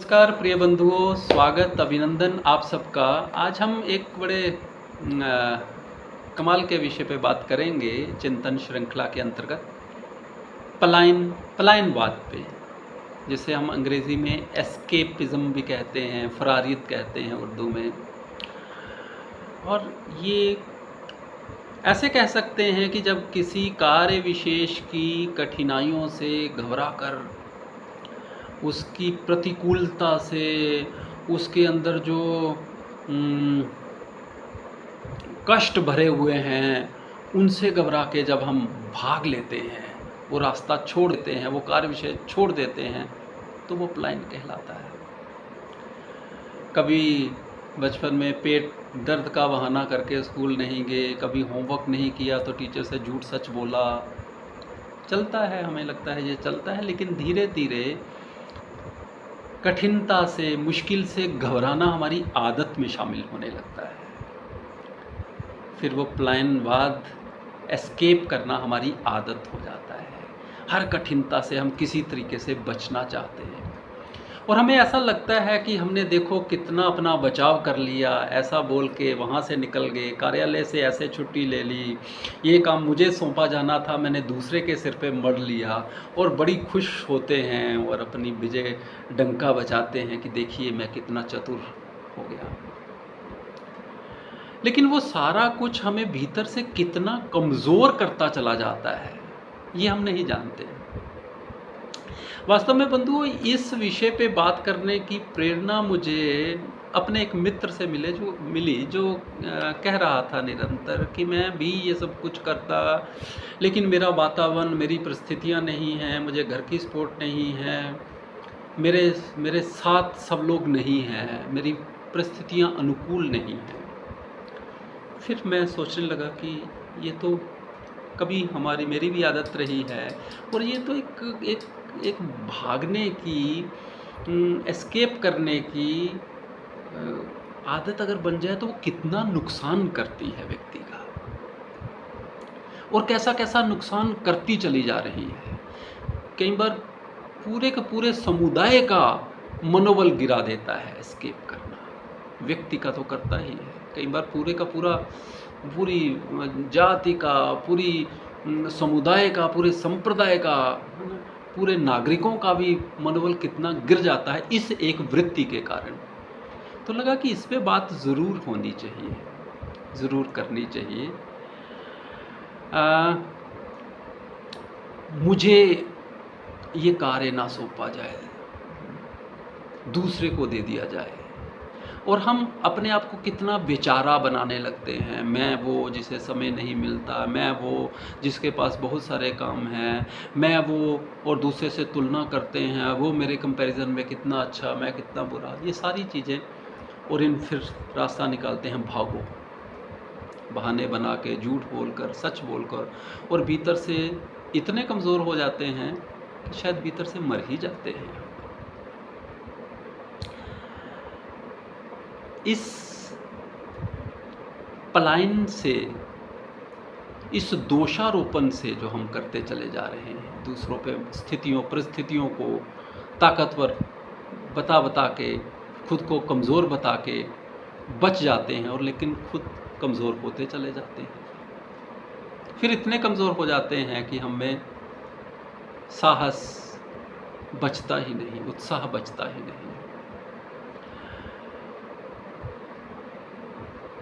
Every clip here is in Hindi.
नमस्कार प्रिय बंधुओं, स्वागत अभिनंदन आप सबका। आज हम एक बड़े कमाल के विषय पे बात करेंगे चिंतन श्रृंखला के अंतर्गत पलायनवाद पे, जिसे हम अंग्रेज़ी में एस्केपिज्म भी कहते हैं, फरारियत कहते हैं उर्दू में। और ये ऐसे कह सकते हैं कि जब किसी कार्य विशेष की कठिनाइयों से घबरा कर, उसकी प्रतिकूलता से, उसके अंदर जो कष्ट भरे हुए हैं उनसे घबरा के जब हम भाग लेते हैं, वो रास्ता छोड़ देते हैं, वो कार्य विषय छोड़ देते हैं, तो वो पलायन कहलाता है। कभी बचपन में पेट दर्द का बहाना करके स्कूल नहीं गए, कभी होमवर्क नहीं किया तो टीचर से झूठ सच बोला, चलता है, हमें लगता है ये चलता है, लेकिन धीरे धीरे कठिनता से, मुश्किल से घबराना हमारी आदत में शामिल होने लगता है। फिर वो पलायनवाद, एस्केप करना हमारी आदत हो जाता है। हर कठिनता से हम किसी तरीके से बचना चाहते हैं और हमें ऐसा लगता है कि हमने देखो कितना अपना बचाव कर लिया, ऐसा बोल के वहाँ से निकल गए, कार्यालय से ऐसे छुट्टी ले ली, ये काम मुझे सौंपा जाना था मैंने दूसरे के सिर पे मढ़ लिया, और बड़ी खुश होते हैं और अपनी विजय डंका बजाते हैं कि देखिए मैं कितना चतुर हो गया। लेकिन वो सारा कुछ हमें भीतर से कितना कमज़ोर करता चला जाता है, ये हम नहीं जानते। वास्तव में बंधुओं, इस विषय पे बात करने की प्रेरणा मुझे अपने एक मित्र से मिली जो कह रहा था निरंतर कि मैं भी ये सब कुछ करता, लेकिन मेरा वातावरण, मेरी परिस्थितियाँ नहीं हैं, मुझे घर की सपोर्ट नहीं है, मेरे साथ सब लोग नहीं हैं, मेरी परिस्थितियाँ अनुकूल नहीं हैं। फिर मैं सोचने लगा कि ये तो कभी मेरी भी आदत रही है, और ये तो एक भागने की, एस्केप करने की आदत अगर बन जाए तो वो कितना नुकसान करती है व्यक्ति का, और कैसा कैसा नुकसान करती चली जा रही है। कई बार पूरे के पूरे समुदाय का मनोबल गिरा देता है एस्केप करना। व्यक्ति का तो करता ही है, कई बार पूरे का पूरी जाति का, पूरी समुदाय का, पूरे संप्रदाय का, पूरे नागरिकों का भी मनोबल कितना गिर जाता है इस एक वृत्ति के कारण। तो लगा कि इस पे बात ज़रूर होनी चाहिए, ज़रूर करनी चाहिए। मुझे ये कार्य ना सौंपा जाए, दूसरे को दे दिया जाए, और हम अपने आप को कितना बेचारा बनाने लगते हैं। मैं वो जिसे समय नहीं मिलता, मैं वो जिसके पास बहुत सारे काम हैं, मैं वो, और दूसरे से तुलना करते हैं, वो मेरे कंपैरिजन में कितना अच्छा, मैं कितना बुरा, ये सारी चीज़ें। और फिर रास्ता निकालते हैं भागो, बहाने बना के, झूठ बोलकर, सच बोलकर, और भीतर से इतने कमज़ोर हो जाते हैं कि शायद भीतर से मर ही जाते हैं। इस पलायन से, इस दोषारोपण से जो हम करते चले जा रहे हैं, दूसरों पे स्थितियों, परिस्थितियों को ताकतवर बता के, खुद को कमज़ोर बता के बच जाते हैं, और लेकिन खुद कमज़ोर होते चले जाते हैं। फिर इतने कमज़ोर हो जाते हैं कि हमें साहस बचता ही नहीं, उत्साह बचता ही नहीं।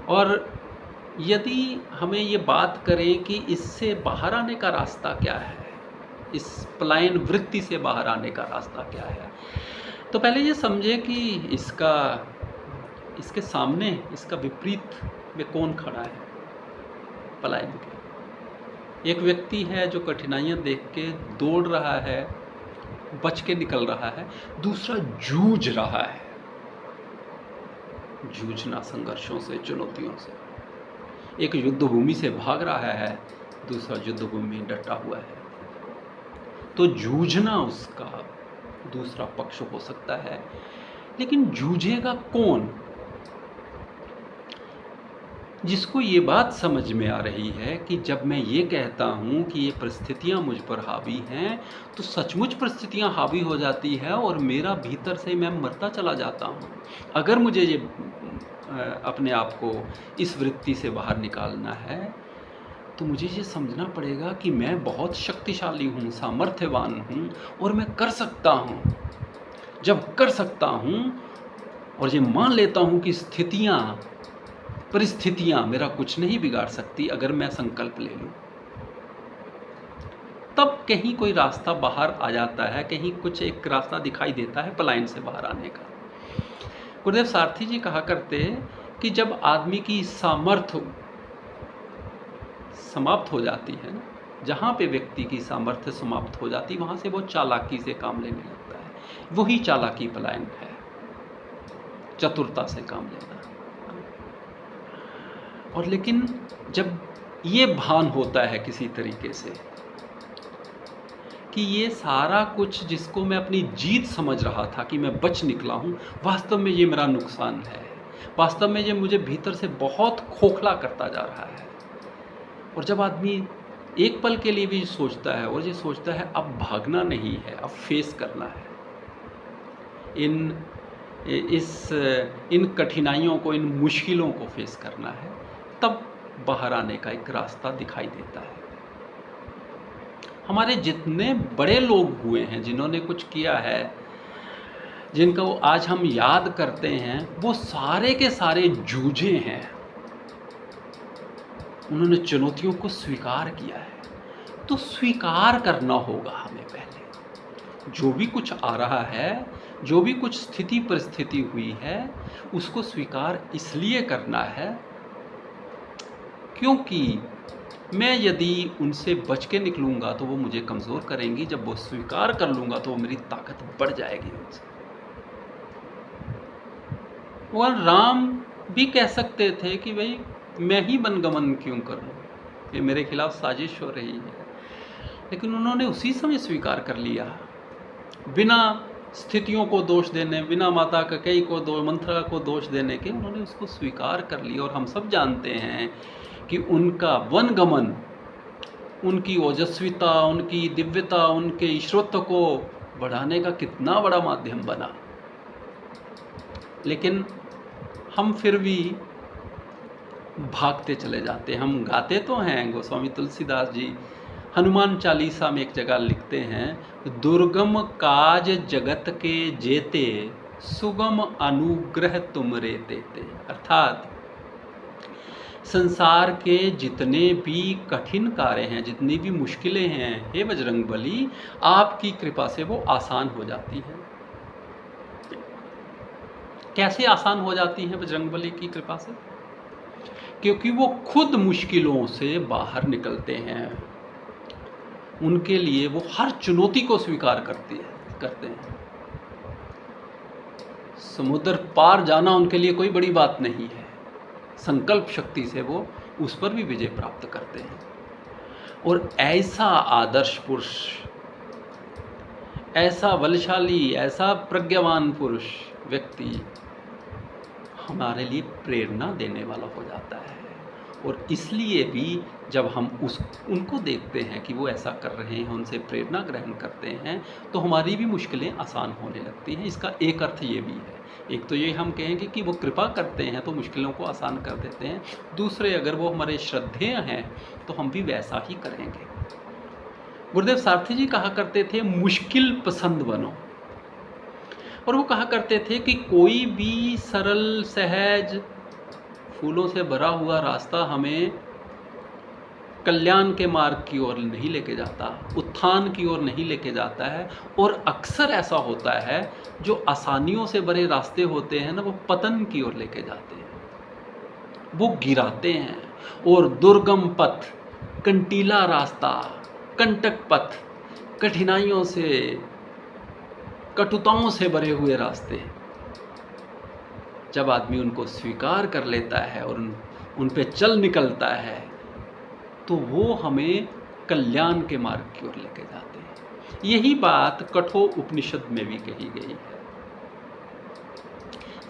और यदि हमें ये बात करें कि इससे बाहर आने का रास्ता क्या है, इस पलायन वृत्ति से बाहर आने का रास्ता क्या है, तो पहले ये समझें कि इसके सामने, इसका विपरीत में कौन खड़ा है। पलायन के एक व्यक्ति है जो कठिनाइयाँ देख के दौड़ रहा है, बच के निकल रहा है। दूसरा जूझ रहा है, जूझना संघर्षों से, चुनौतियों से। एक युद्ध भूमि से भाग रहा है, दूसरा युद्ध भूमि में डटा हुआ है। तो जूझना उसका दूसरा पक्ष हो सकता है, लेकिन जूझेगा कौन? जिसको ये बात समझ में आ रही है कि जब मैं ये कहता हूँ कि ये परिस्थितियाँ मुझ पर हावी हैं, तो सचमुच परिस्थितियाँ हावी हो जाती है और मेरा भीतर से मैं मरता चला जाता हूँ। अगर मुझे ये अपने आप को इस वृत्ति से बाहर निकालना है, तो मुझे ये समझना पड़ेगा कि मैं बहुत शक्तिशाली हूँ, सामर्थ्यवान हूँ और मैं कर सकता हूँ। जब कर सकता हूँ और ये मान लेता हूँ कि परिस्थितियाँ मेरा कुछ नहीं बिगाड़ सकती अगर मैं संकल्प ले लूँ, तब कहीं कोई रास्ता बाहर आ जाता है, कहीं कुछ एक रास्ता दिखाई देता है पलायन से बाहर आने का। गुरुदेव सारथी जी कहा करते कि जब आदमी की सामर्थ्य समाप्त हो जाती है ना, जहाँ पे व्यक्ति की सामर्थ्य समाप्त हो जाती, वहाँ से वो चालाकी से काम लेने लगता है। वही चालाकी पलायन है, चतुरता से काम लेना। और लेकिन जब ये भान होता है किसी तरीके से कि ये सारा कुछ जिसको मैं अपनी जीत समझ रहा था कि मैं बच निकला हूँ, वास्तव में ये मेरा नुकसान है, वास्तव में ये मुझे भीतर से बहुत खोखला करता जा रहा है। और जब आदमी एक पल के लिए भी सोचता है और ये सोचता है अब भागना नहीं है, अब फेस करना है, इन कठिनाइयों को, इन मुश्किलों को फेस करना है, तब बाहर आने का एक रास्ता दिखाई देता है। हमारे जितने बड़े लोग हुए हैं, जिन्होंने कुछ किया है, जिनको आज हम याद करते हैं, वो सारे के सारे जूझे हैं। उन्होंने चुनौतियों को स्वीकार किया है। तो स्वीकार करना होगा हमें पहले। जो भी कुछ आ रहा है, जो भी कुछ स्थिति परिस्थिति हुई है, उसको स्वीकार इसलिए करना है क्योंकि मैं यदि उनसे बच के निकलूँगा तो वो मुझे कमज़ोर करेंगी, जब वो स्वीकार कर लूँगा तो वो मेरी ताकत बढ़ जाएगी उनसे। और राम भी कह सकते थे कि भाई मैं ही वनगमन क्यों करूँ, ये मेरे खिलाफ साजिश हो रही है, लेकिन उन्होंने उसी समय स्वीकार कर लिया, बिना स्थितियों को दोष देने, बिना माता कैकेयी को मंथरा को दोष देने के उन्होंने उसको स्वीकार कर लिया। और हम सब जानते हैं कि उनका वनगमन, उनकी ओजस्विता, उनकी दिव्यता, उनके ईश्वरत्व को बढ़ाने का कितना बड़ा माध्यम बना। लेकिन हम फिर भी भागते चले जाते हैं। हम गाते तो हैं, गोस्वामी तुलसीदास जी हनुमान चालीसा में एक जगह लिखते हैं, दुर्गम काज जगत के जेते, सुगम अनुग्रह तुमरे देते। अर्थात संसार के जितने भी कठिन कार्य हैं, जितनी भी मुश्किलें हैं, हे बजरंगबली, आपकी कृपा से वो आसान हो जाती हैं। कैसे आसान हो जाती हैं बजरंगबली की कृपा से? क्योंकि वो खुद मुश्किलों से बाहर निकलते हैं। उनके लिए वो हर चुनौती को स्वीकार करते हैं। समुद्र पार जाना उनके लिए कोई बड़ी बात नहीं है। संकल्प शक्ति से वो उस पर भी विजय प्राप्त करते हैं। और ऐसा आदर्श पुरुष, ऐसा बलशाली, ऐसा प्रज्ञावान पुरुष व्यक्ति हमारे लिए प्रेरणा देने वाला हो जाता है। और इसलिए भी जब हम उनको देखते हैं कि वो ऐसा कर रहे हैं, उनसे प्रेरणा ग्रहण करते हैं, तो हमारी भी मुश्किलें आसान होने लगती हैं। इसका एक अर्थ ये भी है, एक तो ये हम कहेंगे कि वो कृपा करते हैं तो मुश्किलों को आसान कर देते हैं। दूसरे, अगर वो हमारे श्रद्धेय हैं तो हम भी वैसा ही करेंगे। गुरुदेव सारथी जी कहा करते थे, मुश्किल पसंद बनो। और वो कहा करते थे कि कोई भी सरल सहज फूलों से भरा हुआ रास्ता हमें कल्याण के मार्ग की ओर नहीं लेके जाता, उत्थान की ओर नहीं लेके जाता है। और अक्सर ऐसा होता है, जो आसानियों से भरे रास्ते होते हैं ना, वो पतन की ओर लेके जाते हैं, वो गिराते हैं। और दुर्गम पथ, कंटीला रास्ता, कंटक पथ, कठिनाइयों से, कटुताओं से भरे हुए रास्ते, जब आदमी उनको स्वीकार कर लेता है और उन पे चल निकलता है, तो वो हमें कल्याण के मार्ग की ओर लेके जाते हैं। यही बात कठोर उपनिषद में भी कही गई है।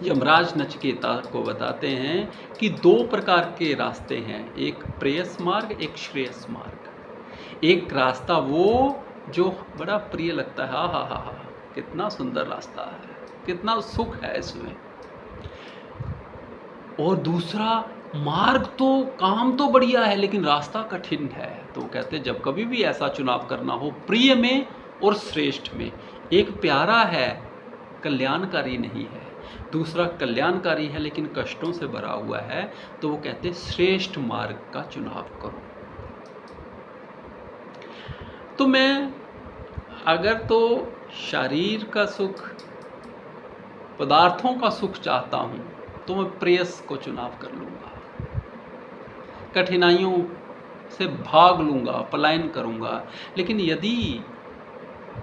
यमराज नचिकेता को बताते हैं कि दो प्रकार के रास्ते हैं, एक प्रेयस मार्ग, एक श्रेयस मार्ग। एक रास्ता वो जो बड़ा प्रिय लगता है, हा हा हा हा, कितना सुंदर रास्ता है, कितना सुख है इसमें। और दूसरा मार्ग तो, काम तो बढ़िया है लेकिन रास्ता कठिन है। तो कहते हैं जब कभी भी ऐसा चुनाव करना हो प्रिय में और श्रेष्ठ में, एक प्यारा है कल्याणकारी नहीं है, दूसरा कल्याणकारी है लेकिन कष्टों से भरा हुआ है, तो वो कहते हैं श्रेष्ठ मार्ग का चुनाव करो। तो मैं अगर तो शरीर का सुख, पदार्थों का सुख चाहता हूं तो मैं प्रेयस को चुनाव कर लूंगा, कठिनाइयों से भाग लूंगा, पलायन करूंगा। लेकिन यदि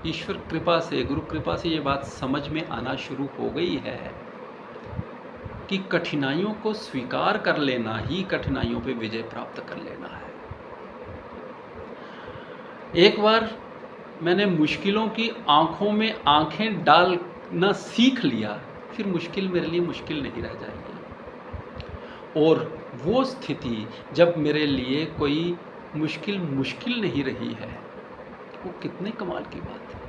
ईश्वर कृपा से, गुरु कृपा से ये बात समझ में आना शुरू हो गई है कि कठिनाइयों को स्वीकार कर लेना ही कठिनाइयों पे विजय प्राप्त कर लेना है। एक बार मैंने मुश्किलों की आंखों में आंखें डालना सीख लिया, फिर मुश्किल मेरे लिए मुश्किल नहीं रह जाएगी। और वो स्थिति जब मेरे लिए कोई मुश्किल नहीं रही है, वो कितने कमाल की बात है।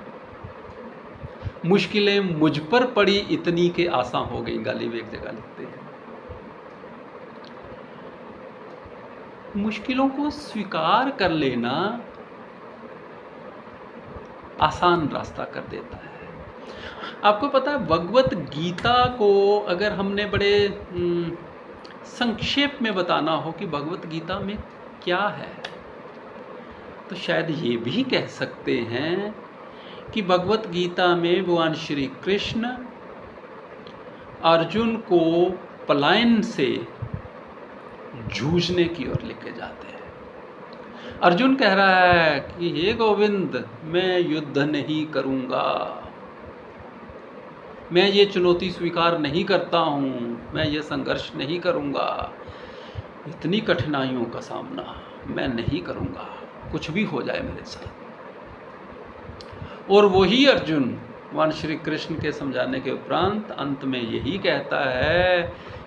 मुश्किलें मुझ पर पड़ी इतनी के आसान हो गई, गालिब एक जगह लिखते हैं। मुश्किलों को स्वीकार कर लेना आसान रास्ता कर देता है। आपको पता है भगवत गीता को अगर हमने बड़े संक्षेप में बताना हो कि भगवत गीता में क्या है, तो शायद ये भी कह सकते हैं कि भगवत गीता में भगवान श्री कृष्ण अर्जुन को पलायन से जूझने की ओर लेके जाते हैं। अर्जुन कह रहा है कि हे गोविंद, मैं युद्ध नहीं करूंगा, मैं ये चुनौती स्वीकार नहीं करता हूँ, मैं ये संघर्ष नहीं करूंगा, इतनी कठिनाइयों का सामना मैं नहीं करूंगा, कुछ भी हो जाए मेरे साथ। और वही अर्जुन भगवान श्री कृष्ण के समझाने के उपरांत अंत में यही कहता है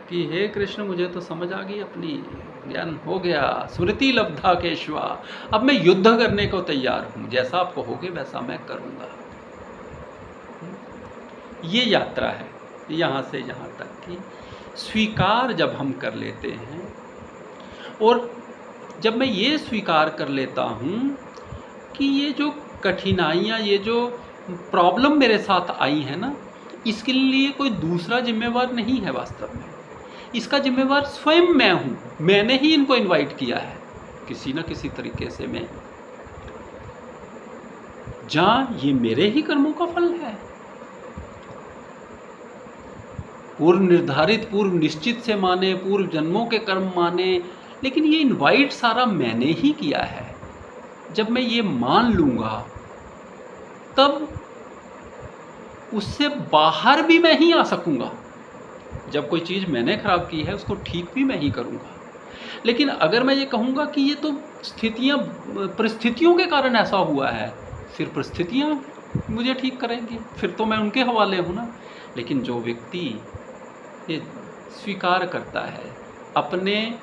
कि हे कृष्ण, मुझे तो समझ आ गई, अपनी ज्ञान हो गया, स्मृति लब्धा केशवा, अब मैं युद्ध करने को तैयार हूँ, जैसा आप कहोगे वैसा मैं करूँगा। ये यात्रा है यहाँ से यहाँ तक की स्वीकार जब हम कर लेते हैं, और जब मैं ये स्वीकार कर लेता हूँ कि ये जो कठिनाइयाँ, ये जो प्रॉब्लम मेरे साथ आई है ना, इसके लिए कोई दूसरा जिम्मेवार नहीं है, वास्तव में इसका जिम्मेवार स्वयं मैं हूँ। मैंने ही इनको इनवाइट किया है किसी न किसी तरीके से, मैं जहाँ ये मेरे ही कर्मों का फल है, पूर्व निर्धारित, पूर्व निश्चित से माने, पूर्व जन्मों के कर्म माने, लेकिन ये इनवाइट सारा मैंने ही किया है। जब मैं ये मान लूँगा तब उससे बाहर भी मैं ही आ सकूँगा। जब कोई चीज़ मैंने खराब की है उसको ठीक भी मैं ही करूँगा। लेकिन अगर मैं ये कहूँगा कि ये तो स्थितियाँ, परिस्थितियों के कारण ऐसा हुआ है, फिर परिस्थितियाँ मुझे ठीक करेंगी, फिर तो मैं उनके हवाले हूँ ना। लेकिन जो व्यक्ति ये स्वीकार करता है, अपने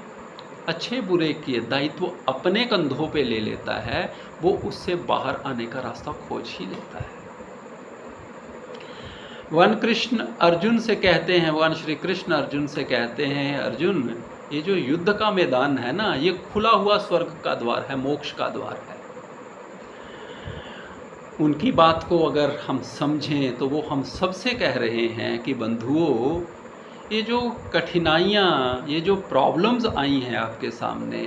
अच्छे बुरे के दायित्व अपने कंधों पे ले लेता है, वो उससे बाहर आने का रास्ता खोज ही लेता है। भगवान कृष्ण अर्जुन से कहते हैं, भगवान श्री कृष्ण अर्जुन से कहते हैं, अर्जुन, ये जो युद्ध का मैदान है ना, ये खुला हुआ स्वर्ग का द्वार है, मोक्ष का द्वार है। उनकी बात को अगर हम समझें तो वो हम सबसे कह रहे हैं कि बंधुओं, ये जो कठिनाइयाँ, ये जो प्रॉब्लम्स आई हैं आपके सामने,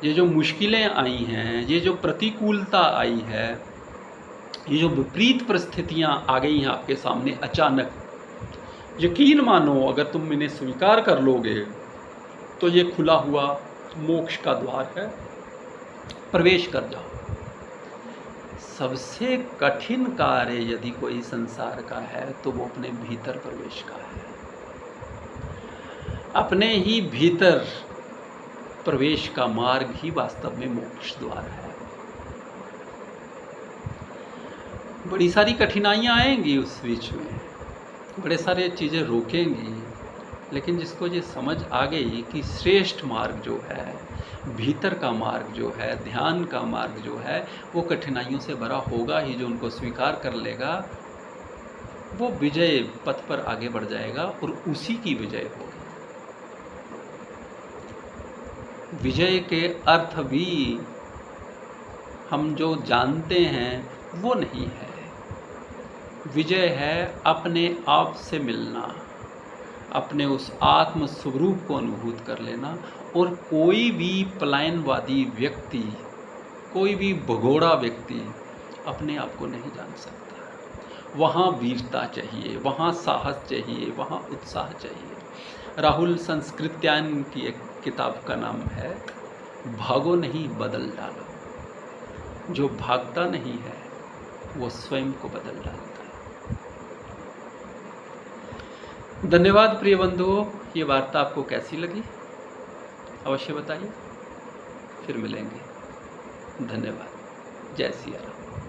ये जो मुश्किलें आई हैं, ये जो प्रतिकूलता आई है, ये जो विपरीत परिस्थितियाँ आ गई हैं आपके सामने अचानक, यकीन मानो अगर तुम इन्हें स्वीकार कर लोगे तो ये खुला हुआ मोक्ष का द्वार है, प्रवेश कर जाओ। सबसे कठिन कार्य यदि कोई संसार का है तो वो अपने भीतर प्रवेश का है। अपने ही भीतर प्रवेश का मार्ग ही वास्तव में मोक्ष द्वार है। बड़ी सारी कठिनाइयाँ आएंगी उस बीच में, बड़े सारे चीज़ें रोकेंगी, लेकिन जिसको ये समझ आ गई कि श्रेष्ठ मार्ग जो है, भीतर का मार्ग जो है, ध्यान का मार्ग जो है, वो कठिनाइयों से भरा होगा ही, जो उनको स्वीकार कर लेगा वो विजय पथ पर आगे बढ़ जाएगा और उसी की विजय होगी। विजय के अर्थ भी हम जो जानते हैं वो नहीं है। विजय है अपने आप से मिलना, अपने उस आत्म स्वरूप को अनुभूत कर लेना। और कोई भी पलायनवादी व्यक्ति, कोई भी भगोड़ा व्यक्ति अपने आप को नहीं जान सकता। वहाँ वीरता चाहिए, वहाँ साहस चाहिए, वहाँ उत्साह चाहिए। राहुल संस्कृत्यायन की एक किताब का नाम है भागो नहीं बदल डालो। जो भागता नहीं है वो स्वयं को बदल डालता है। धन्यवाद प्रिय बंधुओं, ये वार्ता आपको कैसी लगी अवश्य बताइए। फिर मिलेंगे। धन्यवाद। जय सिया राम।